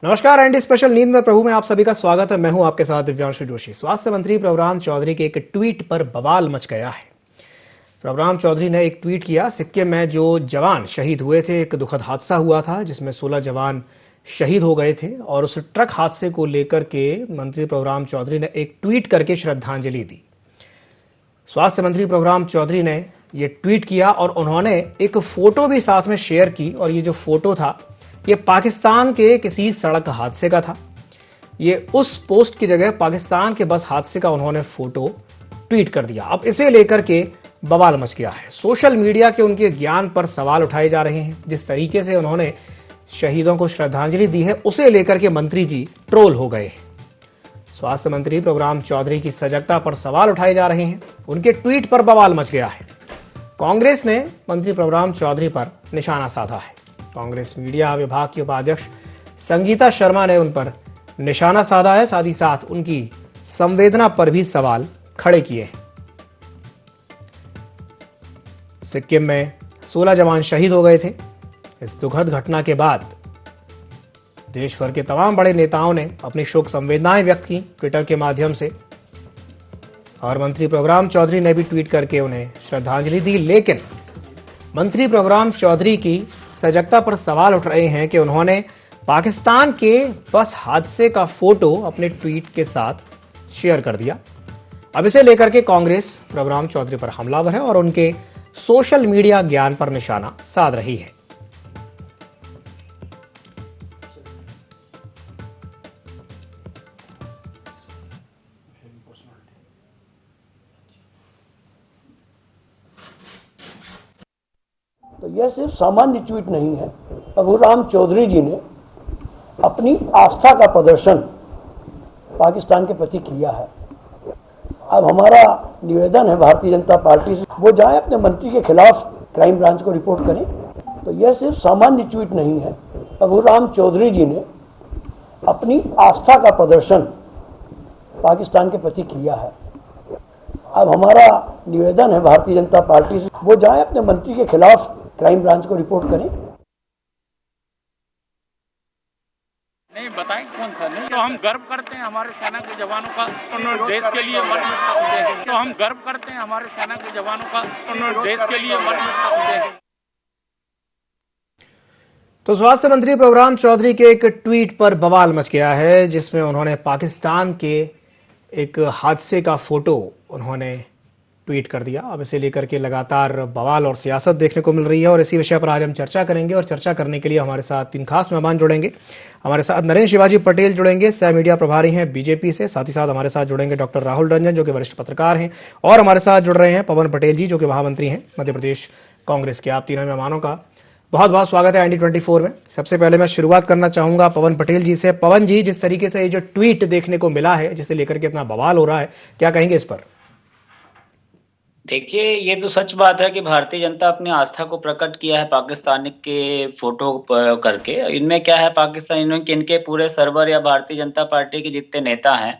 नमस्कार anti special नींद में प्रभु में आप सभी का स्वागत है। मैं हूं आपके साथ दिव्यांशु जोशी। स्वास्थ्य मंत्री प्रभुराम चौधरी के एक ट्वीट पर बवाल मच गया है। प्रभुराम चौधरी ने एक ट्वीट किया। सिक्किम में जो जवान शहीद हुए थे, एक दुखद हादसा हुआ था जिसमें 16 जवान शहीद हो गए थे और उस ट्रक हादसे को लेकर के मंत्री प्रभुराम चौधरी ने एक ट्वीट करके श्रद्धांजलि दी। स्वास्थ्य मंत्री प्रभुराम चौधरी ने ये ट्वीट किया और उन्होंने एक फोटो भी साथ में शेयर की और ये जो फोटो था ये पाकिस्तान के किसी सड़क हादसे का था। ये उस पोस्ट की जगह पाकिस्तान के बस हादसे का उन्होंने फोटो ट्वीट कर दिया। अब इसे लेकर के बवाल मच गया है। सोशल मीडिया के उनके ज्ञान पर सवाल उठाए जा रहे हैं। जिस तरीके से उन्होंने शहीदों को श्रद्धांजलि दी है उसे लेकर के मंत्री जी ट्रोल हो गए। स्वास्थ्य मंत्री प्रभुराम चौधरी की सजगता पर सवाल उठाए जा रहे हैं। उनके ट्वीट पर बवाल मच गया है। कांग्रेस ने मंत्री प्रभुराम चौधरी पर निशाना साधा है। कांग्रेस मीडिया विभाग की उपाध्यक्ष संगीता शर्मा ने उन पर निशाना साधा है। साथ ही साथ उनकी संवेदना पर भी सवाल खड़े किए हैं। सिक्किम में 16 जवान शहीद हो गए थे। इस दुखद घटना के बाद देश भर के तमाम बड़े नेताओं ने अपनी शोक संवेदनाएं व्यक्त की ट्विटर के माध्यम से और मंत्री प्रभुराम चौधरी ने भी ट्वीट करके उन्हें श्रद्धांजलि दी। लेकिन मंत्री प्रभुराम चौधरी की सजगता पर सवाल उठ रहे हैं कि उन्होंने पाकिस्तान के बस हादसे का फोटो अपने ट्वीट के साथ शेयर कर दिया। अब इसे लेकर के कांग्रेस प्रभुराम चौधरी पर हमलावर है और उनके सोशल मीडिया ज्ञान पर निशाना साध रही है। तो यह सिर्फ सामान्य ट्वीट नहीं है। प्रभुराम चौधरी जी ने अपनी आस्था का प्रदर्शन पाकिस्तान के प्रति किया है। अब हमारा निवेदन है भारतीय जनता पार्टी से, वो जाए अपने मंत्री के खिलाफ क्राइम ब्रांच को रिपोर्ट करें। तो यह सिर्फ सामान्य ट्वीट नहीं है। प्रभुराम चौधरी जी ने अपनी आस्था का प्रदर्शन पाकिस्तान के प्रति किया है। अब हमारा निवेदन है भारतीय जनता पार्टी से, वो जाए अपने मंत्री के खिलाफ क्राइम ब्रांच को रिपोर्ट करें। नहीं बताएं कौन सा नहीं। तो हम गर्व करते हैं हमारे सेना के जवानों का, उन्होंने देश के लिए मर मिट सकते हैं। तो हम गर्व करते हैं हमारे सेना के जवानों का, उन्होंने देश के लिए मर मिट सकते हैं। तो स्वास्थ्य मंत्री प्रभुराम चौधरी के एक ट्वीट पर बवाल मच गया है जिसमें उन्होंने पाकिस्तान के एक हादसे का फोटो उन्होंने ट्वीट कर दिया। अब इसे लेकर के लगातार बवाल और सियासत देखने को मिल रही है और इसी विषय पर आज हम चर्चा करेंगे। और चर्चा करने के लिए हमारे साथ 3 खास मेहमान जुड़ेंगे। हमारे साथ नरेंद्र शिवाजी पटेल जुड़ेंगे, सह मीडिया प्रभारी हैं बीजेपी से। साथ ही साथ हमारे साथ जुड़ेंगे डॉक्टर राहुल रंजन जो कि वरिष्ठ पत्रकार हैं और हमारे साथ जुड़ रहे हैं पवन पटेल जी जो कि महामंत्री हैं मध्य प्रदेश कांग्रेस के। आप तीनों मेहमानों का बहुत बहुत स्वागत है ND24 में। सबसे पहले मैं शुरुआत करना चाहूंगा पवन पटेल जी से। पवन जी, जिस तरीके से ये जो ट्वीट देखने को मिला है जिसे लेकर के इतना बवाल हो रहा है, क्या कहेंगे इस पर? देखिए, ये तो सच बात है कि भारतीय जनता अपनी आस्था को प्रकट किया है पाकिस्तान के फोटो करके। इनमें क्या है, पाकिस्तान इनमें इनके पूरे सर्वर या भारतीय जनता पार्टी के जितने नेता हैं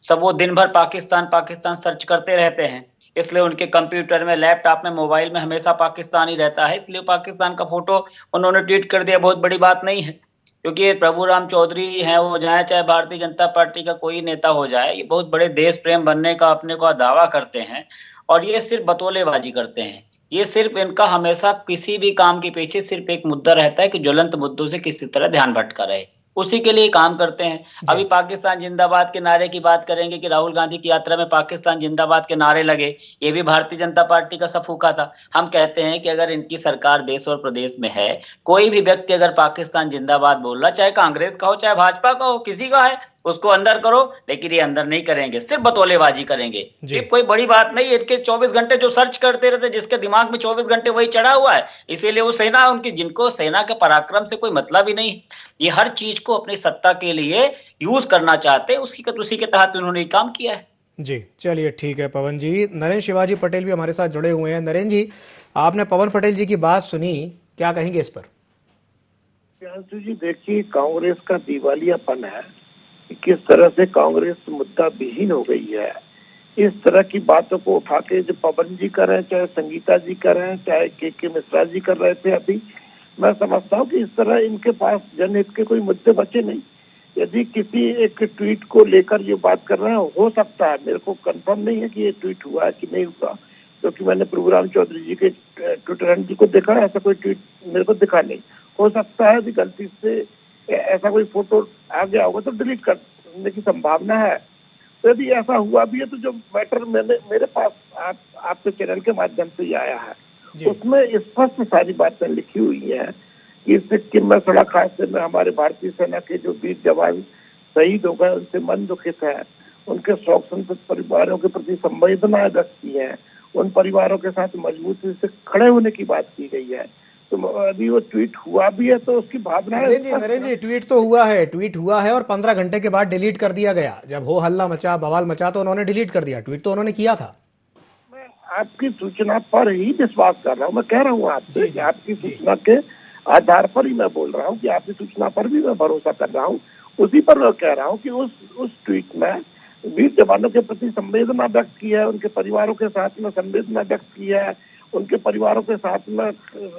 सब वो दिन भर पाकिस्तान पाकिस्तान सर्च करते रहते हैं। इसलिए उनके कंप्यूटर में, लैपटॉप में, मोबाइल में हमेशा पाकिस्तान ही रहता है। इसलिए पाकिस्तान का फोटो उन्होंने ट्वीट कर दिया, बहुत बड़ी बात नहीं है। क्योंकि प्रभुराम चौधरी हैं, वो जाए चाहे भारतीय जनता पार्टी का कोई नेता हो जाए, ये बहुत बड़े देश प्रेम बनने का अपने को दावा करते हैं और ये सिर्फ बतौलेबाजी करते हैं। ये सिर्फ इनका हमेशा किसी भी काम के पीछे सिर्फ एक मुद्दा रहता है कि ज्वलंत मुद्दों से किसी तरह ध्यान भटका रहे, उसी के लिए काम करते हैं। अभी पाकिस्तान जिंदाबाद के नारे की बात करेंगे कि राहुल गांधी की यात्रा में पाकिस्तान जिंदाबाद के नारे लगे, ये भी भारतीय जनता पार्टी का सफूका था। हम कहते हैं कि अगर इनकी सरकार देश और प्रदेश में है, कोई भी व्यक्ति अगर पाकिस्तान जिंदाबाद बोल रहा, चाहे कांग्रेस का हो चाहे भाजपा का हो, किसी का है, उसको अंदर करो, लेकिन ये अंदर नहीं करेंगे, सिर्फ बतौलेबाजी करेंगे। ये कोई बड़ी बात नहीं। इनके 24 घंटे जो सर्च करते रहते, जिसके दिमाग में 24 घंटे वही चढ़ा हुआ है, इसीलिए वो सेना उनकी, जिनको सेना के पराक्रम से कोई मतलब ही नहीं, ये हर चीज को अपनी सत्ता के लिए यूज करना चाहते हैं। उसी के तहत उन्होंने काम किया है। जी, चलिए ठीक है पवन जी। नरेंद्र शिवाजी पटेल भी हमारे साथ जुड़े हुए हैं। नरेंद्र जी, आपने पवन पटेल जी की बात सुनी, क्या कहेंगे इस पर? जी देखिए, कांग्रेस का दिवालियापन है, किस तरह से कांग्रेस मुद्दा विहीन हो गई है। इस तरह की बातों को उठा के जो पवन जी कर रहे हैं, चाहे संगीता जी कर रहे हैं, चाहे के मिश्रा जी कर रहे थे अभी, मैं समझता हूँ कि इस तरह इनके पास जनहित के कोई मुद्दे बचे नहीं। यदि किसी एक ट्वीट को लेकर ये बात कर रहे हैं, हो सकता है, मेरे को कंफर्म नहीं है कि ये ट्वीट हुआ है कि नहीं हुआ, क्योंकि मैंने प्रभुराम चौधरी जी के ट्विटर हैंडल को देखा, ऐसा कोई ट्वीट मेरे को दिखा नहीं। हो सकता है कि गलती से ऐसा कोई फोटो आ गया होगा तो डिलीट करने की संभावना है। तो यदि ऐसा हुआ भी है तो जो मैटर मेरे पास आपके चैनल के माध्यम से ही आया है, उसमें स्पष्ट सारी बातें लिखी हुई हैं कि सिक्किम में सड़क हादसे में हमारे भारतीय सेना के जो वीर जवान शहीद हो गए, उनसे मन दुखित है, उनके शोक संतप्त परिवारों के प्रति संवेदनाएं व्यक्त की है, उन परिवारों के साथ मजबूती से खड़े होने की बात की गई है। तो अभी वो ट्वीट हुआ भी है तो उसकी भावना है। नरेंद्र जी ट्वीट तो हुआ है और 15 घंटे के बाद डिलीट कर दिया गया। जब हो हल्ला मचा, बवाल मचा तो उन्होंने डिलीट कर दिया। ट्वीट तो उन्होंने किया था। मैं आपकी सूचना पर ही विश्वास कर रहा हूँ। मैं कह रहा हूँ आपसे, आपकी सूचना के आधार पर ही मैं बोल रहा हूँ कि आपकी सूचना पर भी मैं भरोसा कर रहा हूँ। उसी पर मैं कह रहा हूँ कि उस ट्वीट में वीर जवानों के प्रति संवेदना व्यक्त की है, उनके परिवारों के साथ में संवेदना व्यक्त की है, उनके परिवारों के साथ में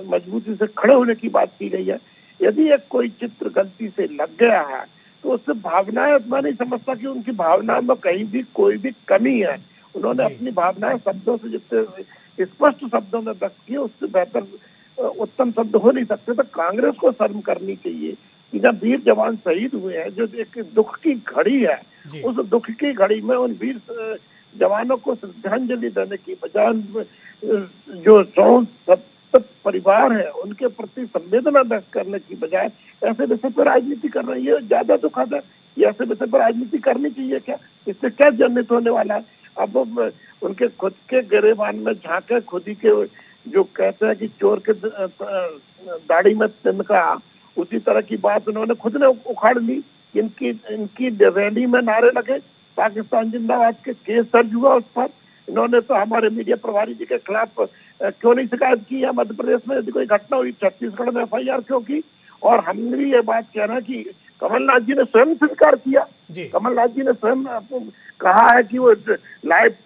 मजबूती से खड़े होने की बात की गई है। यदि एक कोई चित्र गलती से लग गया है तो उससे भावनाएं, मैं नहीं समझता कि उनकी भावनाओं में कहीं भी कोई भी कमी है। उन्होंने अपनी भावनाएं शब्दों से जितने स्पष्ट शब्दों में व्यक्त की, उससे बेहतर उत्तम शब्द हो नहीं सकते। तो कांग्रेस को शर्म करनी चाहिए कि जब वीर जवान शहीद हुए हैं, जो एक दुख की घड़ी है, उस दुख की घड़ी में उन वीर जवानों को श्रद्धांजलि देने की बजाय जो संतप्त परिवार है उनके प्रति संवेदना व्यक्त करने की बजाय ऐसे विषय पर राजनीति कर रही है। ज्यादा दुखद है। ये ऐसे विषय पर राजनीति करनी चाहिए क्या? इससे क्या जनित होने वाला है? अब उनके खुद के गिरेबान में झांके, खुद ही के जो कहते हैं कि चोर के दाढ़ी में तिनका, उसी तरह की बात उन्होंने खुद ने उखाड़ ली। इनकी रैली में नारे लगे, पाकिस्तान जिंदाबाद के केस दर्ज हुआ उस पर। इन्होंने तो हमारे मीडिया प्रभारी जी के खिलाफ क्यों नहीं शिकायत की है? मध्य प्रदेश में यदि कोई घटना हुई, छत्तीसगढ़ में FIR क्यों की? और हम भी ये बात कह रहे हैं कि कमलनाथ जी ने स्वयं स्वीकार किया। कमलनाथ जी ने स्वयं कहा है कि वो लाइव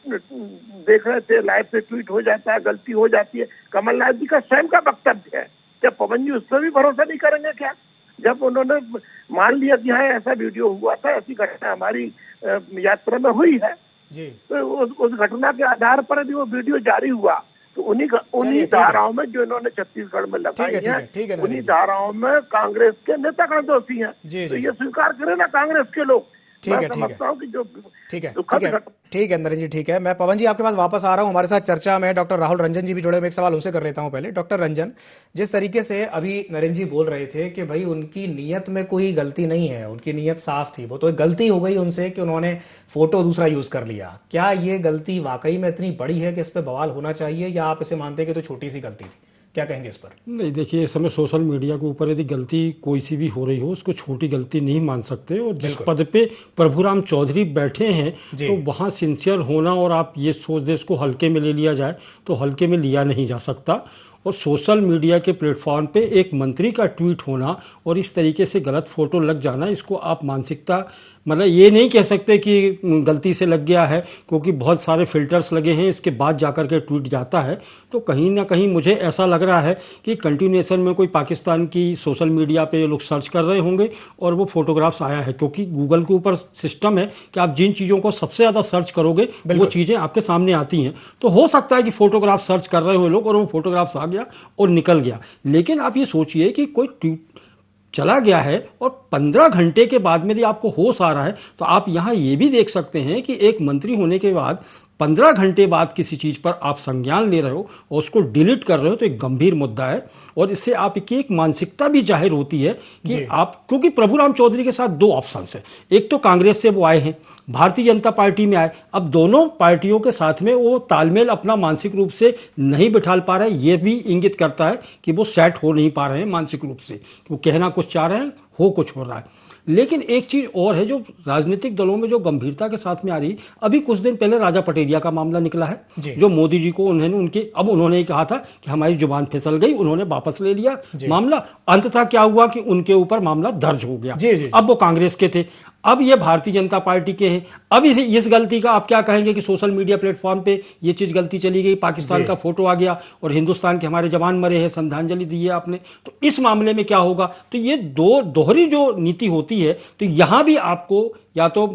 देख रहे थे, लाइव से ट्वीट हो जाता है, गलती हो जाती है। कमलनाथ जी का स्वयं का वक्तव्य है। क्या पवन जी उस पर भी भरोसा नहीं करेंगे क्या? जब उन्होंने मान लिया कि हाँ ऐसा वीडियो हुआ था, ऐसी घटना हमारी यात्रा में हुई है, तो उस घटना के आधार पर यदि वो वीडियो जारी हुआ तो उन्हीं धाराओं में जो इन्होंने छत्तीसगढ़ में लगाई है, उन्हीं धाराओं में कांग्रेस के नेतागण दोषी हैं। तो ये स्वीकार करें ना कांग्रेस के लोग। ठीक है नरेंद्र जी, ठीक है। मैं पवन जी आपके पास वापस आ रहा हूं। हमारे साथ चर्चा में डॉक्टर राहुल रंजन जी भी जुड़े। मैं एक सवाल उनसे कर लेता हूं पहले। डॉक्टर रंजन, जिस तरीके से अभी नरेंद्र जी बोल रहे थे कि भाई उनकी नीयत में कोई गलती नहीं है, उनकी नीयत साफ थी, वो तो एक गलती हो गई उनसे कि उन्होंने फोटो दूसरा यूज कर लिया। क्या ये गलती वाकई में इतनी बड़ी है कि इस पर बवाल होना चाहिए, या आप इसे मानते हैं कि तो छोटी सी गलती थी? क्या कहेंगे इस पर? नहीं, देखिए, इस समय सोशल मीडिया के ऊपर यदि गलती कोई सी भी हो रही हो, उसको छोटी गलती नहीं मान सकते। और जिस पद पे प्रभुराम चौधरी बैठे हैं तो वहाँ सिंसियर होना और आप ये सोच दे इसको हल्के में ले लिया जाए तो हल्के में लिया नहीं जा सकता। और सोशल मीडिया के प्लेटफॉर्म पे एक मंत्री का ट्वीट होना और इस तरीके से गलत फोटो लग जाना, इसको आप मानसिकता, मतलब ये नहीं कह सकते कि गलती से लग गया है, क्योंकि बहुत सारे फिल्टर्स लगे हैं, इसके बाद जाकर के ट्वीट जाता है। तो कहीं ना कहीं मुझे ऐसा लग रहा है कि कंटिन्यूएशन में कोई पाकिस्तान की सोशल मीडिया पे लोग सर्च कर रहे होंगे और वो फोटोग्राफ्स आया है, क्योंकि गूगल के ऊपर सिस्टम है कि आप जिन चीज़ों को सबसे ज़्यादा सर्च करोगे वो चीज़ें आपके सामने आती हैं। तो हो सकता है कि फोटोग्राफ सर्च कर रहे हो लोग और वो फोटोग्राफ्स आ गया और निकल गया। लेकिन आप ये सोचिए कि कोई ट्वीट चला गया है और 15 घंटे के बाद में यदि आपको होश आ रहा है, तो आप यहां ये भी देख सकते हैं कि एक मंत्री होने के बाद 15 घंटे बाद किसी चीज पर आप संज्ञान ले रहे हो और उसको डिलीट कर रहे हो, तो एक गंभीर मुद्दा है। और इससे आपकी एक मानसिकता भी जाहिर होती है कि आप, क्योंकि प्रभुराम चौधरी के साथ दो ऑप्शंस हैं। एक तो कांग्रेस से वो आए हैं, भारतीय जनता पार्टी में आए, अब दोनों पार्टियों के साथ में वो तालमेल अपना मानसिक रूप से नहीं बिठा पा रहे हैं। ये भी इंगित करता है कि वो सेट हो नहीं पा रहे हैं मानसिक रूप से, वो कहना कुछ चाह रहे हैं, हो कुछ हो रहा है। लेकिन एक चीज और है जो राजनीतिक दलों में जो गंभीरता के साथ में आ रही, अभी कुछ दिन पहले राजा पटेरिया का मामला निकला है, जो मोदी जी को उन्होंने कहा था कि हमारी जुबान फिसल गई, उन्होंने वापस ले लिया मामला। अंततः क्या हुआ कि उनके ऊपर मामला दर्ज हो गया। अब वो कांग्रेस के थे। अब ये भारतीय जनता पार्टी के हैं। अब इस गलती का आप क्या कहेंगे कि सोशल मीडिया प्लेटफॉर्म पे ये चीज गलती चली गई, पाकिस्तान का फोटो आ गया और हिंदुस्तान के हमारे जवान मरे हैं, श्रद्धांजलि दी है आपने, तो इस मामले में क्या होगा? तो ये दोहरी जो नीति होती है, तो यहां भी आपको या तो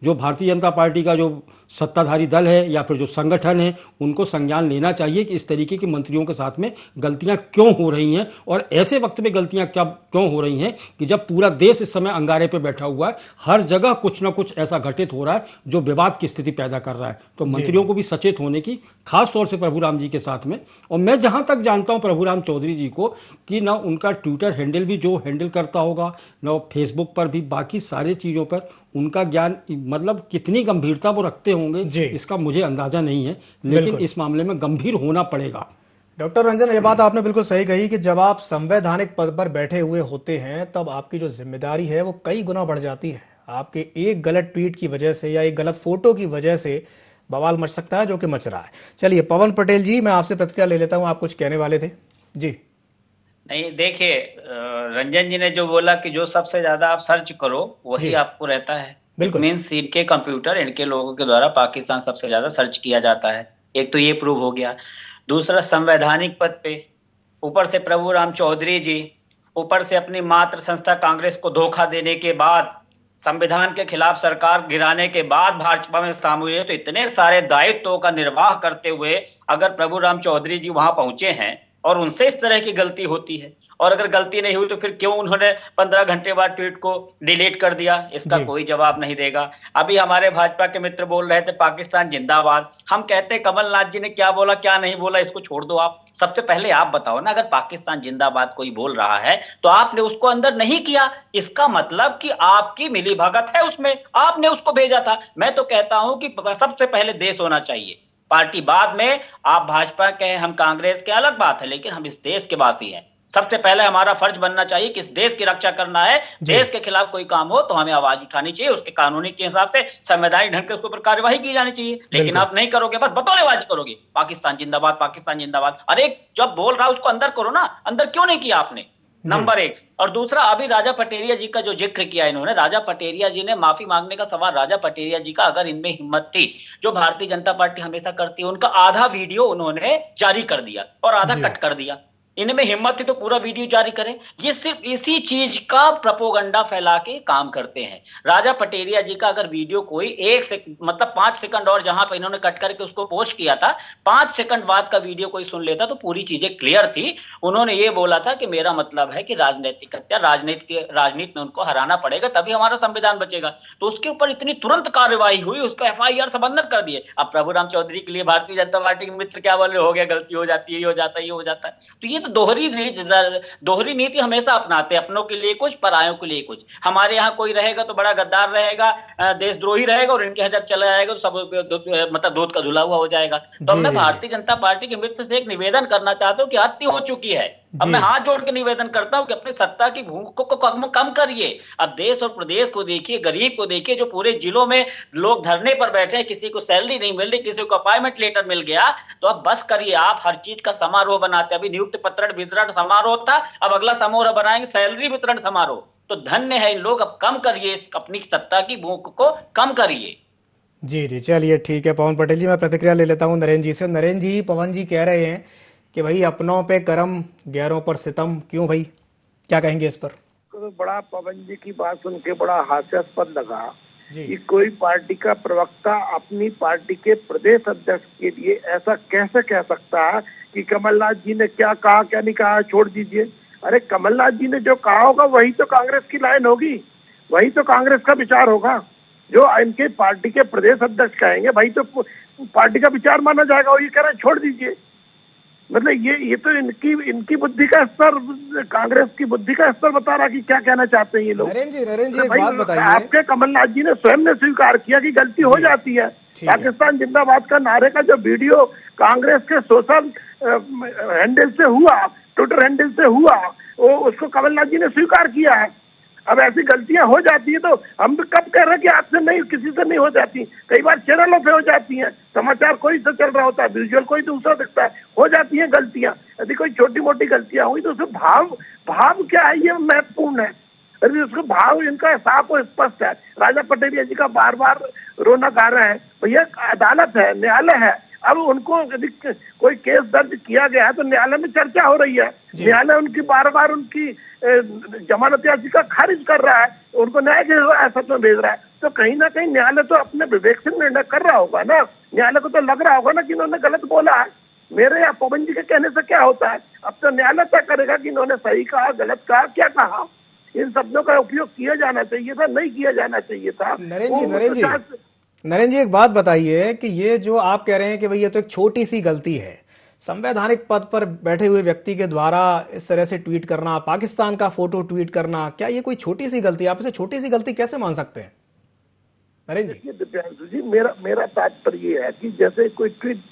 जो भारतीय जनता पार्टी का जो सत्ताधारी दल है या फिर जो संगठन है उनको संज्ञान लेना चाहिए कि इस तरीके के मंत्रियों के साथ में गलतियां क्यों हो रही हैं, और ऐसे वक्त में गलतियां क्यों हो रही हैं कि जब पूरा देश इस समय अंगारे पे बैठा हुआ है, हर जगह कुछ ना कुछ ऐसा घटित हो रहा है जो विवाद की स्थिति पैदा कर रहा है। तो मंत्रियों को भी सचेत होने की, खास तौर से प्रभुराम जी के साथ में। और मैं जहां तक जानता हूं प्रभुराम चौधरी जी को कि ना उनका ट्विटर हैंडल भी जो हैंडल करता होगा, ना फेसबुक पर भी, बाकी सारी चीजों पर उनका ज्ञान, मतलब कितनी गंभीरता वो रखते होंगे इसका मुझे अंदाजा नहीं है, लेकिन इस मामले में गंभीर होना पड़ेगा। डॉक्टर रंजन, ये बात आपने बिल्कुल सही कही कि जब आप संवैधानिक पद पर बैठे हुए होते हैं तब आपकी जो जिम्मेदारी है वो कई गुना बढ़ जाती है। आपके एक गलत ट्वीट की वजह से या एक गलत फोटो की वजह से बवाल मच सकता है, जो कि मच रहा है। चलिए पवन पटेल जी, मैं आपसे प्रतिक्रिया ले लेता हूं, आप कुछ कहने वाले थे जी। नहीं, देखिए, रंजन जी ने जो बोला कि जो सबसे ज्यादा आप सर्च करो वही आपको रहता है। बिल्कुल। मीन्स इनके कंप्यूटर, इनके लोगों के द्वारा पाकिस्तान सबसे ज्यादा सर्च किया जाता है। एक तो ये प्रूव हो गया। दूसरा, संवैधानिक पद पे, ऊपर से प्रभुराम चौधरी जी, ऊपर से अपनी मातृ संस्था कांग्रेस को धोखा देने के बाद, संविधान के खिलाफ सरकार गिराने के बाद भाजपा में शामिल हुए, तो इतने सारे दायित्वों का निर्वाह करते हुए अगर प्रभुराम चौधरी जी वहां पहुंचे हैं और उनसे इस तरह की गलती होती है, और अगर गलती नहीं हुई तो फिर क्यों उन्होंने 15 घंटे बाद ट्वीट को डिलीट कर दिया, इसका कोई जवाब नहीं देगा। अभी हमारे भाजपा के मित्र बोल रहे थे पाकिस्तान जिंदाबाद। हम कहते हैं कमलनाथ जी ने क्या बोला क्या नहीं बोला इसको छोड़ दो, आप सबसे पहले आप बताओ ना, अगर पाकिस्तान जिंदाबाद कोई बोल रहा है तो आपने उसको अंदर नहीं किया, इसका मतलब कि आपकी मिलीभगत है उसमें, आपने उसको भेजा था। मैं तो कहता हूं कि सबसे पहले देश होना चाहिए, पार्टी बाद में। आप भाजपा के हैं, हम कांग्रेस के, अलग बात है, लेकिन हम इस देश के वासी हैं। सबसे पहले हमारा फर्ज बनना चाहिए कि इस देश की रक्षा करना है। देश के खिलाफ कोई काम हो तो हमें आवाज उठानी चाहिए, उसके कानूनी के हिसाब से संवैधानिक ढंग से उसके ऊपर कार्यवाही की जानी चाहिए। लेकिन आप नहीं करोगे, बस बतौलेबाजी करोगे, पाकिस्तान जिंदाबाद, पाकिस्तान जिंदाबाद। अरे जब बोल रहा है उसको अंदर करो ना, अंदर क्यों नहीं किया आपने? नंबर एक। और दूसरा, अभी राजा पटेरिया जी का जो जिक्र किया इन्होंने, राजा पटेरिया जी ने माफी मांगने का सवाल, राजा पटेरिया जी का अगर इनमें हिम्मत थी, जो भारतीय जनता पार्टी हमेशा करती है, उनका आधा वीडियो उन्होंने जारी कर दिया और आधा कट कर दिया। इनमें हिम्मत थी तो पूरा वीडियो जारी करें। ये सिर्फ इसी चीज का प्रोपोगंडा फैला के काम करते हैं। राजा पटेरिया जी का अगर वीडियो कोई 5 सेकंड और जहां पर इन्होंने कट करके उसको पोस्ट किया था, 5 सेकंड बाद का वीडियो कोई सुन लेता तो पूरी चीजें क्लियर थी। उन्होंने ये बोला था कि मेरा मतलब है कि राजनीतिक हत्या, राजनीति में उनको हराना पड़ेगा तभी हमारा संविधान बचेगा। तो उसके ऊपर इतनी तुरंत कार्रवाई हुई, उसका FIR से बंधन कर दिए। अब प्रभुराम चौधरी के लिए भारतीय जनता पार्टी के मित्र क्या बोले, हो गया, गलती हो जाती है, ये हो जाता है, ये हो जाता है। तो ये दोहरी नीति हमेशा अपनाते हैं, अपनों के लिए कुछ, परायों के लिए कुछ। हमारे यहाँ कोई रहेगा तो बड़ा गद्दार रहेगा, देशद्रोही रहेगा, और इनके यहाँ जब चला जाएगा तो सब मतलब दूध का धुला हुआ हो जाएगा। तो मैं भारतीय जनता पार्टी के मित्र से एक निवेदन करना चाहता हूँ कि हत्या हो चुकी है। अब मैं हाथ जोड़ के निवेदन करता हूं कि अपनी सत्ता की भूख को कम करिए। अब देश और प्रदेश को देखिए, गरीब को देखिए, जो पूरे जिलों में लोग धरने पर बैठे हैं, किसी को सैलरी नहीं मिल रही, किसी को अपॉइंटमेंट लेटर मिल गया, तो अब बस करिए। आप हर चीज का समारोह बनाते, अभी नियुक्ति पत्र वितरण समारोह था, अब अगला समारोह बनाएंगे सैलरी वितरण समारोह। तो धन्य है इन लोग, अब कम करिए, अपनी सत्ता की भूख को कम करिए। जी जी, चलिए ठीक है पवन पटेल जी, मैं प्रतिक्रिया ले लेता हूं नरेंद्र जी से। नरेंद्र जी, पवन जी कह रहे हैं कि भाई अपनों पे करम, गैरों पर सितम, क्यों भाई, क्या कहेंगे इस पर? तो बड़ा पवन जी की बात सुन के बड़ा हास्यास्पद लगा कि कोई पार्टी का प्रवक्ता अपनी पार्टी के प्रदेश अध्यक्ष के लिए ऐसा कैसे कह सकता है कि कमलनाथ जी ने क्या कहा क्या नहीं कहा, छोड़ दीजिए। अरे कमलनाथ जी ने जो कहा होगा वही तो कांग्रेस की लाइन होगी, वही तो कांग्रेस का विचार होगा। जो इनके पार्टी के प्रदेश अध्यक्ष कहेंगे भाई तो पार्टी का विचार माना जाएगा। और ये कह रहे हैं छोड़ दीजिए, मतलब ये तो इनकी बुद्धि का स्तर, कांग्रेस की बुद्धि का स्तर बता रहा कि क्या कहना चाहते हैं ये लोग। नरेंद्र जी एक बात बताइए, आपके कमलनाथ जी ने स्वयं ने स्वीकार किया कि गलती हो जाती है। पाकिस्तान जिंदाबाद का नारे का जो वीडियो कांग्रेस के सोशल हैंडल से हुआ, ट्विटर हैंडल से हुआ, वो उसको कमलनाथ जी ने स्वीकार किया है। अब ऐसी गलतियां हो जाती है तो हम कब कह रहे हैं कि आपसे नहीं, किसी से नहीं हो जाती, कई बार चैनलों पे हो जाती हैं, समाचार कोई से चल रहा होता है, विजुअल कोई दूसरा दिखता है, हो जाती हैं गलतियां। यदि कोई छोटी मोटी गलतियां हुई तो उसमें भाव क्या है ये महत्वपूर्ण है। अरे उसका भाव इनका साफ और स्पष्ट है। राजा पटेरिया जी का बार बार रोना गा रहे हैं, भैया अदालत है, न्यायालय है। अब उनको यदि कोई केस दर्ज किया गया है तो न्यायालय में चर्चा हो रही है, न्यायालय उनकी बार बार उनकी जमानत याचिका खारिज कर रहा है, उनको न्याय हिरासत में भेज रहा है। तो कहीं ना कहीं न्यायालय तो अपने विवेक से निर्णय कर रहा होगा ना। न्यायालय को तो लग रहा होगा ना कि इन्होंने गलत बोला है। मेरे या पवन जी के कहने से क्या होता है, अब तो न्यायालय तय करेगा कि इन्होंने सही कहा, गलत कहा, क्या कहा। इन शब्दों का उपयोग किया जाना चाहिए था, नहीं किया जाना चाहिए था। नरेंद्र जी एक बात बताइए कि ये जो आप कह रहे हैं कि भाई ये तो एक छोटी सी गलती है, संवैधानिक पद पर बैठे हुए व्यक्ति के द्वारा इस तरह से ट्वीट करना, पाकिस्तान का फोटो ट्वीट करना, क्या ये कोई छोटी सी गलती? आप इसे छोटी सी गलती कैसे मान सकते हैं नरेंद्र जी? दिव्यांशु जी, मेरा तात्पर्य ये है कि जैसे कोई ट्वीट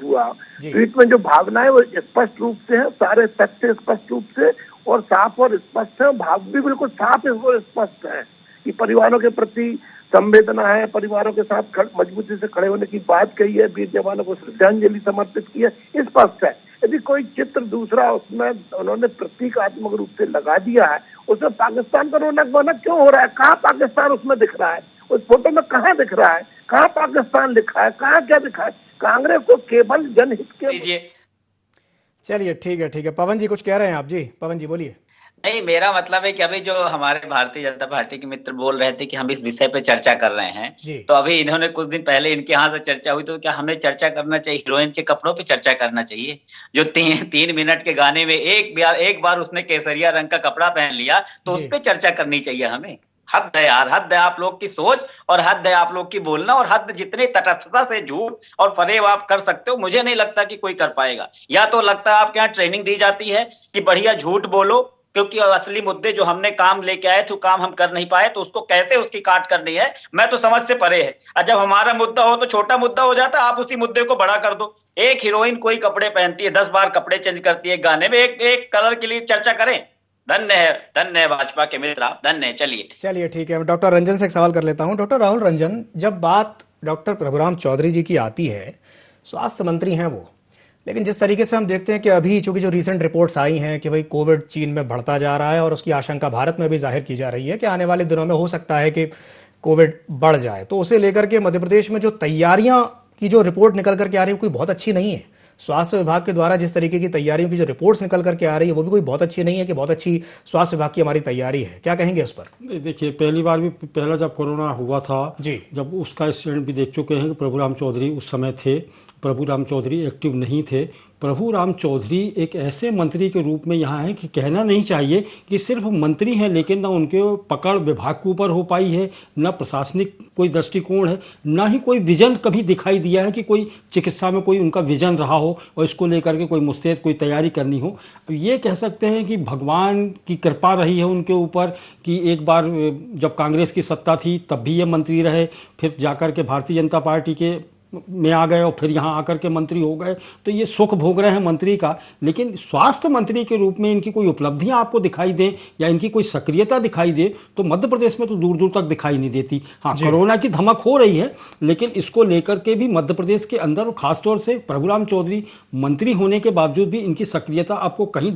हुआ, ट्वीट में जो भावना है वो स्पष्ट रूप से है, सारे तथ्य स्पष्ट रूप से और साफ और स्पष्ट है, भाव भी बिल्कुल साफ और स्पष्ट है कि परिवारों के प्रति संवेदना है, परिवारों के साथ मजबूती से खड़े होने की बात कही है, वीर जवानों को श्रद्धांजलि समर्पित की है, स्पष्ट है। यदि कोई चित्र दूसरा उसमें उन्होंने प्रतीकात्मक रूप से लगा दिया है, उसमें पाकिस्तान का रौनक भनक क्यों हो रहा है? कहाँ पाकिस्तान उसमें दिख रहा है? उस फोटो में कहाँ दिख रहा है? कहाँ पाकिस्तान लिखा है? कहाँ क्या दिखा है? कांग्रेस को केवल जनहित के। चलिए ठीक है। पवन जी कुछ कह रहे हैं आप? जी पवन जी बोलिए। नहीं, मेरा मतलब है कि अभी जो हमारे भारतीय जनता पार्टी के मित्र बोल रहे थे कि हम इस विषय पे चर्चा कर रहे हैं, तो अभी इन्होंने कुछ दिन पहले इनके यहाँ से चर्चा हुई, तो क्या हमें चर्चा करना चाहिए? हीरोइन के कपड़ों पे चर्चा करना चाहिए? जो 3 मिनट के गाने में एक बार उसने केसरिया रंग का कपड़ा पहन लिया, तो उस पर चर्चा करनी चाहिए हमें। हद है यार, हद है आप लोग की सोच और हद है आप लोग की बोलना, और हद जितनी तटस्थता से झूठ और फरेब आप कर सकते हो, मुझे नहीं लगता कि कोई कर पाएगा। या तो लगता है आपके यहाँ ट्रेनिंग दी जाती है कि बढ़िया झूठ बोलो, क्योंकि असली मुद्दे जो हमने काम लेके आए थे काम हम कर नहीं पाए, तो उसको कैसे उसकी काट करनी है मैं तो समझ से परे है। और जब हमारा मुद्दा हो तो छोटा मुद्दा हो जाता है, आप उसी मुद्दे को बड़ा कर दो। एक हीरोइन कोई कपड़े पहनती है, 10 बार कपड़े चेंज करती है गाने में, एक कलर के लिए चर्चा करें? धन्य है भाजपा के मित्र, आप धन्य है। चलिए ठीक है। डॉक्टर रंजन से एक सवाल कर लेता हूं। डॉक्टर राहुल रंजन, जब बात डॉक्टर प्रभुराम चौधरी जी की आती है, स्वास्थ्य मंत्री हैं वो, लेकिन जिस तरीके से हम देखते हैं कि अभी चूंकि जो रीसेंट रिपोर्ट्स आई हैं कि भाई कोविड चीन में बढ़ता जा रहा है और उसकी आशंका भारत में भी जाहिर की जा रही है कि आने वाले दिनों में हो सकता है कि कोविड बढ़ जाए, तो उसे लेकर के मध्य प्रदेश में जो तैयारियां की जो रिपोर्ट निकल करके आ रही है कोई बहुत अच्छी नहीं है। स्वास्थ्य विभाग के द्वारा जिस तरीके की तैयारियों की जो रिपोर्ट्स निकल करके आ रही है वो भी कोई बहुत अच्छी नहीं है कि बहुत अच्छी स्वास्थ्य विभाग की हमारी तैयारी है। क्या कहेंगे इस पर? देखिए, पहला जब कोरोना हुआ था जी, जब उसका स्टैंड भी देख चुके हैं कि प्रभुराम चौधरी उस समय थे, प्रभुराम चौधरी एक्टिव नहीं थे। प्रभुराम चौधरी एक ऐसे मंत्री के रूप में यहाँ है कि कहना नहीं चाहिए कि सिर्फ मंत्री हैं, लेकिन ना उनके पकड़ विभाग के ऊपर हो पाई है, न प्रशासनिक कोई दृष्टिकोण है, ना ही कोई विजन कभी दिखाई दिया है कि कोई चिकित्सा में कोई उनका विजन रहा हो और इसको लेकर के कोई मुस्तैद कोई तैयारी करनी हो। ये कह सकते हैं कि भगवान की कृपा रही है उनके ऊपर कि एक बार जब कांग्रेस की सत्ता थी तब भी ये मंत्री रहे, फिर जाकर के भारतीय जनता पार्टी के में आ गए और फिर यहाँ आकर के मंत्री हो गए, तो ये सुख भोग रहे हैं मंत्री का। लेकिन स्वास्थ्य मंत्री के रूप में इनकी कोई उपलब्धियां आपको दिखाई दें या इनकी कोई सक्रियता दिखाई दे तो मध्य प्रदेश में तो दूर दूर तक दिखाई नहीं देती। हाँ, कोरोना की धमक हो रही है, लेकिन इसको लेकर के भी मध्य प्रदेश के अंदर और खासतौर से प्रभुराम चौधरी मंत्री होने के बावजूद भी इनकी सक्रियता आपको कहीं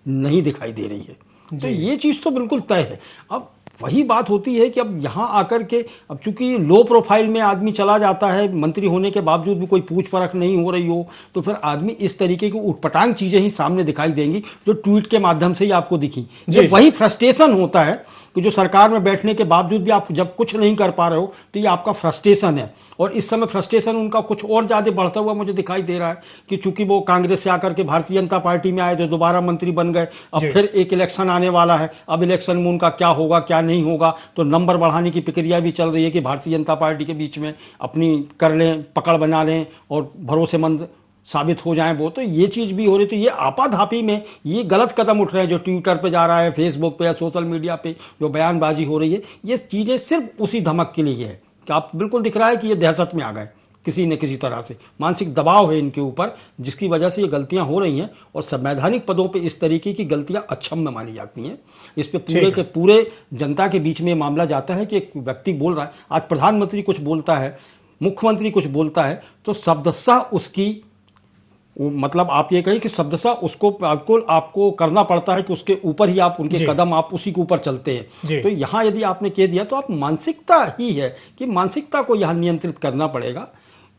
नहीं दिखाई दे रही है। तो ये चीज तो बिल्कुल तय है। अब वही बात होती है कि अब यहाँ आकर के अब चूंकि लो प्रोफाइल में आदमी चला जाता है, मंत्री होने के बावजूद भी कोई पूछ परख नहीं हो रही हो, तो फिर आदमी इस तरीके की उटपटांग चीजें ही सामने दिखाई देंगी जो ट्वीट के माध्यम से ही आपको दिखी। जब वही फ्रस्ट्रेशन होता है कि जो सरकार में बैठने के बावजूद भी आप जब कुछ नहीं कर पा रहे हो तो ये आपका फ्रस्ट्रेशन है। और इस समय फ्रस्ट्रेशन उनका कुछ और ज्यादा बढ़ता हुआ मुझे दिखाई दे रहा है कि चूंकि वो कांग्रेस से आकर के भारतीय जनता पार्टी में आए, तो दोबारा मंत्री बन गए, अब फिर एक इलेक्शन आने वाला है, अब इलेक्शन में उनका क्या होगा क्या नहीं होगा, तो नंबर बढ़ाने की प्रक्रिया भी चल रही है कि भारतीय जनता पार्टी के बीच में अपनी कर लें, पकड़ बना लें और भरोसेमंद साबित हो जाए वो। तो ये चीज भी हो रही, तो ये आपाधापी में ये गलत कदम उठ रहे हैं जो ट्विटर पे जा रहा है, फेसबुक पे या सोशल मीडिया पे जो बयानबाजी हो रही है, ये चीजें सिर्फ उसी धमक के लिए है कि आप बिल्कुल दिख रहा है कि ये दहशत में आ गए, किसी न किसी तरह से मानसिक दबाव है इनके ऊपर, जिसकी वजह से ये गलतियां हो रही हैं। और संवैधानिक पदों पे इस तरीके की गलतियां अक्षम्य मानी जाती हैं। इस पे पूरे के पूरे जनता के बीच में मामला जाता है कि एक व्यक्ति बोल रहा है, आज प्रधानमंत्री कुछ बोलता है, मुख्यमंत्री कुछ बोलता है, तो शब्दशः उसकी मतलब आप ये कहें कि शब्दशः उसको आपको करना पड़ता है कि उसके ऊपर ही आप उनके कदम आप उसी के ऊपर चलते हैं। तो यहाँ यदि आपने कह दिया तो आप मानसिकता ही है कि मानसिकता को यहाँ नियंत्रित करना पड़ेगा।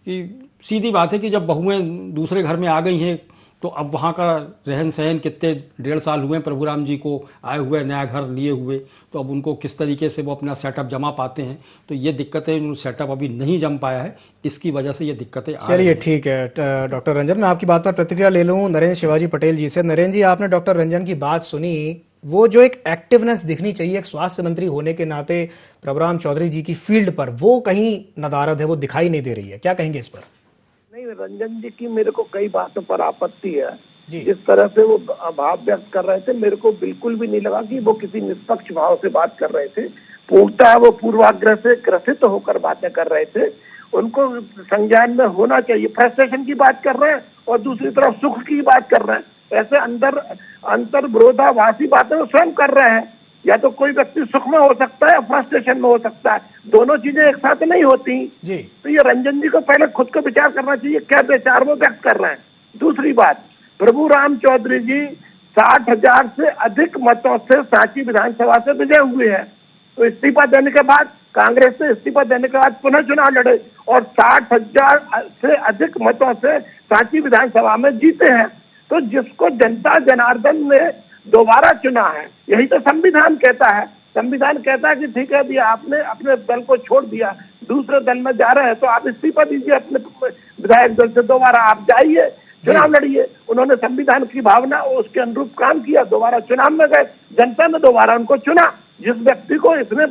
कि सीधी बात है कि जब बहुएं दूसरे घर में आ गई हैं तो अब वहाँ का रहन सहन कितने 1.5 साल हुए प्रभुराम जी को आए हुए, नया घर लिए हुए, तो अब उनको किस तरीके से वो अपना सेटअप जमा पाते हैं, तो ये दिक्कतें सेटअप अभी नहीं जम पाया है, इसकी वजह से ये दिक्कतें आ रही हैं। चलिए ठीक है डॉक्टर रंजन, मैं आपकी बात पर प्रतिक्रिया ले लूँ नरेंद्र शिवाजी पटेल जी से। नरेंद्र जी, आपने डॉक्टर रंजन की बात सुनी, वो जो एक एक्टिवनेस दिखनी चाहिए एक स्वास्थ्य मंत्री होने के नाते प्रभुराम चौधरी जी की फील्ड पर, वो कहीं नदारद है, वो दिखाई नहीं दे रही है। क्या कहेंगे इस पर? नहीं, रंजन जी की मेरे को कई बातों पर आपत्ति है। जी। जिस तरह से वो भाव व्यक्त कर रहे थे, मेरे को बिल्कुल भी नहीं लगा कि वो किसी निष्पक्ष भाव से बात कर रहे थे। पूर्णतः वो पूर्वाग्रह से ग्रसित होकर बातें कर रहे थे। उनको संज्ञान में होना चाहिए। फ्रस्ट्रेशन की बात कर रहे हैं और दूसरी तरफ सुख की बात कर रहे हैं। ऐसे अंतर विरोधाभासी बातें वो स्वयं कर रहे हैं। या तो कोई व्यक्ति सुख में हो सकता है, फ्रस्ट्रेशन में हो सकता है, दोनों चीजें एक साथ नहीं होती जी। तो ये रंजन जी को पहले खुद को विचार करना चाहिए, क्या विचार वो व्यक्त कर रहे हैं। दूसरी बात, प्रभुराम चौधरी जी 60,000 से अधिक मतों से सांची विधानसभा से विजय हुए हैं। तो इस्तीफा देने के बाद, कांग्रेस से इस्तीफा देने के बाद पुनः चुनाव लड़े और 60,000 से अधिक मतों से सांची विधानसभा में जीते हैं। तो जिसको जनता जनार्दन ने दोबारा चुना है, यही तो संविधान कहता है। संविधान कहता है कि ठीक है, अभी आपने अपने दल को छोड़ दिया, दूसरे दल में जा रहे हैं, तो आप इस्तीफा दीजिए अपने विधायक दल से, दोबारा आप जाइए, चुनाव लड़िए। उन्होंने संविधान की भावना उसके अनुरूप काम किया, दोबारा चुनाव में गए, जनता ने दोबारा उनको चुना। जिस व्यक्ति को इसमें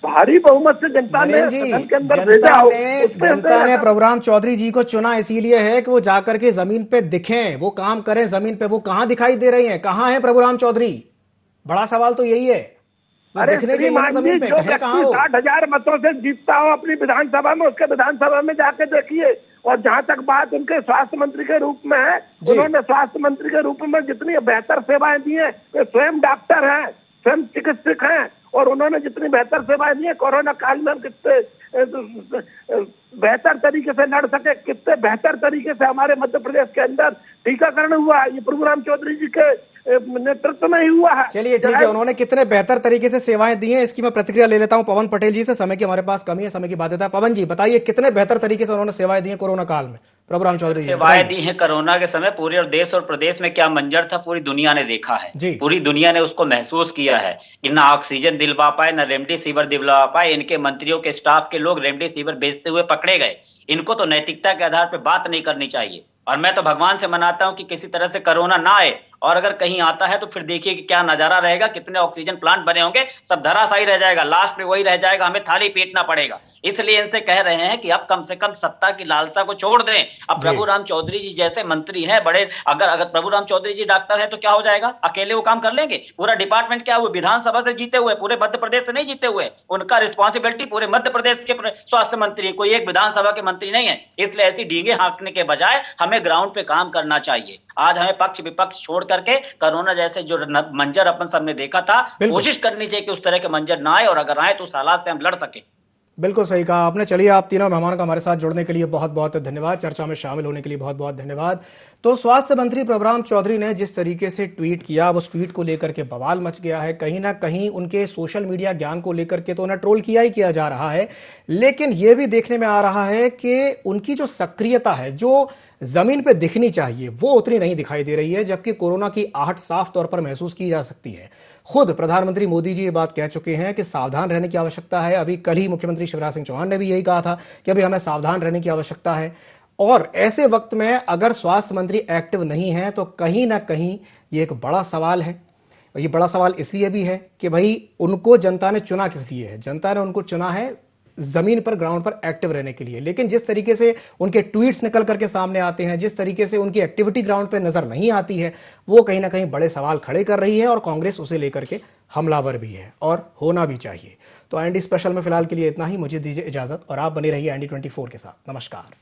भारी बहुमत से जनता ने सदन के अंदर भेजा हो, जनता ने प्रभुराम चौधरी जी को चुना इसीलिए है कि वो जाकर के जमीन पे दिखें, वो काम करें जमीन पे। वो कहाँ दिखाई दे रही हैं? कहाँ है प्रभुराम चौधरी? बड़ा सवाल तो यही है। अरे श्रीमान जी, जो व्यक्ति 60,000 मतों से जीतता हो अपनी विधानसभा में, उसके विधानसभा में जाके देखिए। और जहां तक बात उनके स्वास्थ्य मंत्री के रूप में है, उन्होंने स्वास्थ्य मंत्री के रूप में जितनी बेहतर सेवाएं दी है, वे स्वयं डॉक्टर हैं, स्वयं चिकित्सक हैं, और उन्होंने जितनी बेहतर सेवाएं दी है, कोरोना काल में कितने बेहतर तरीके से लड़ सके, कितने बेहतर तरीके से हमारे मध्य प्रदेश के अंदर टीकाकरण हुआ, ये प्रभुराम चौधरी जी के नेतृत्व में ही हुआ है। चलिए ठीक है, उन्होंने कितने बेहतर तरीके से सेवाएं दी हैं, इसकी मैं प्रतिक्रिया ले लेता हूं पवन पटेल जी से। समय की हमारे पास कमी है, समय की बाध्यता। पवन जी बताइए, कितने बेहतर तरीके से उन्होंने सेवाएं दी हैं कोरोना काल में प्रभुराम चौधरी जी? सेवाएं दी हैं कोरोना के समय। पूरे देश और प्रदेश में क्या मंजर था, पूरी दुनिया ने देखा है। पूरी दुनिया ने उसको महसूस किया है कि ना ऑक्सीजन दिलवा पाए, ना रेमडेसिविर दिलवा पाए। इनके मंत्रियों के स्टाफ के लोग रेमडेसिविर बेचते हुए पकड़े गए। इनको तो नैतिकता के आधार पर बात नहीं करनी चाहिए। और मैं तो भगवान से मनाता हूं कि किसी तरह से कोरोना ना आए, और अगर कहीं आता है तो फिर देखिए कि क्या नजारा रहेगा, कितने ऑक्सीजन प्लांट बने होंगे, सब धराशायी रह जाएगा, लास्ट में वही रह जाएगा, हमें थाली पीटना पड़ेगा। इसलिए इनसे कह रहे हैं कि अब कम से कम सत्ता की लालसा को छोड़ दें। अब प्रभुराम चौधरी जी जैसे मंत्री हैं बड़े, अगर प्रभुराम चौधरी जी डॉक्टर है तो क्या हो जाएगा, अकेले वो काम कर लेंगे? पूरा डिपार्टमेंट क्या हुए, विधानसभा से जीते हुए, पूरे मध्य प्रदेश से नहीं जीते हुए। उनका रिस्पॉन्सिबिलिटी पूरे मध्य प्रदेश के स्वास्थ्य मंत्री, कोई एक विधानसभा के मंत्री नहीं है। इसलिए ऐसी डींगे हाँकने के बजाय हमें ग्राउंड पे काम करना चाहिए। आज हमें पक्ष विपक्ष छोड़ करके कोरोना जैसे जो मंजर अपन सबने देखा था, कोशिश करनी चाहिए कि उस तरह के मंजर ना आए, और अगर आए तो उस हालात से हम लड़ सके। बिल्कुल सही कहा आपने। चलिए, आप तीनों मेहमानों का हमारे साथ जुड़ने के लिए बहुत बहुत धन्यवाद, चर्चा में शामिल होने के लिए बहुत बहुत धन्यवाद। तो स्वास्थ्य मंत्री प्रभुराम चौधरी ने जिस तरीके से ट्वीट किया, उस ट्वीट को लेकर के बवाल मच गया है। कहीं ना कहीं उनके सोशल मीडिया ज्ञान को लेकर के तो उन्हें ट्रोल किया ही किया जा रहा है, लेकिन यह भी देखने में आ रहा है कि उनकी जो सक्रियता है, जो जमीन पे दिखनी चाहिए, वो उतनी नहीं दिखाई दे रही है। जबकि कोरोना की आहट साफ तौर पर महसूस की जा सकती है। खुद प्रधानमंत्री मोदी जी ये बात कह चुके हैं कि सावधान रहने की आवश्यकता है। अभी कल ही मुख्यमंत्री शिवराज सिंह चौहान ने भी यही कहा था कि अभी हमें सावधान रहने की आवश्यकता है। और ऐसे वक्त में अगर स्वास्थ्य मंत्री एक्टिव नहीं है तो कहीं ना कहीं ये एक बड़ा सवाल है। ये बड़ा सवाल इसलिए भी है कि भाई उनको जनता ने चुना किस लिए है? जनता ने उनको चुना है जमीन पर, ग्राउंड पर एक्टिव रहने के लिए। लेकिन जिस तरीके से उनके ट्वीट्स निकल करके सामने आते हैं, जिस तरीके से उनकी एक्टिविटी ग्राउंड पर नजर नहीं आती है, वो कहीं ना कहीं बड़े सवाल खड़े कर रही है। और कांग्रेस उसे लेकर के हमलावर भी है, और होना भी चाहिए। तो एनडी स्पेशल में फिलहाल के लिए इतना ही। मुझे दीजिए इजाजत, और आप बने रहिए एनडी 24 के साथ। नमस्कार।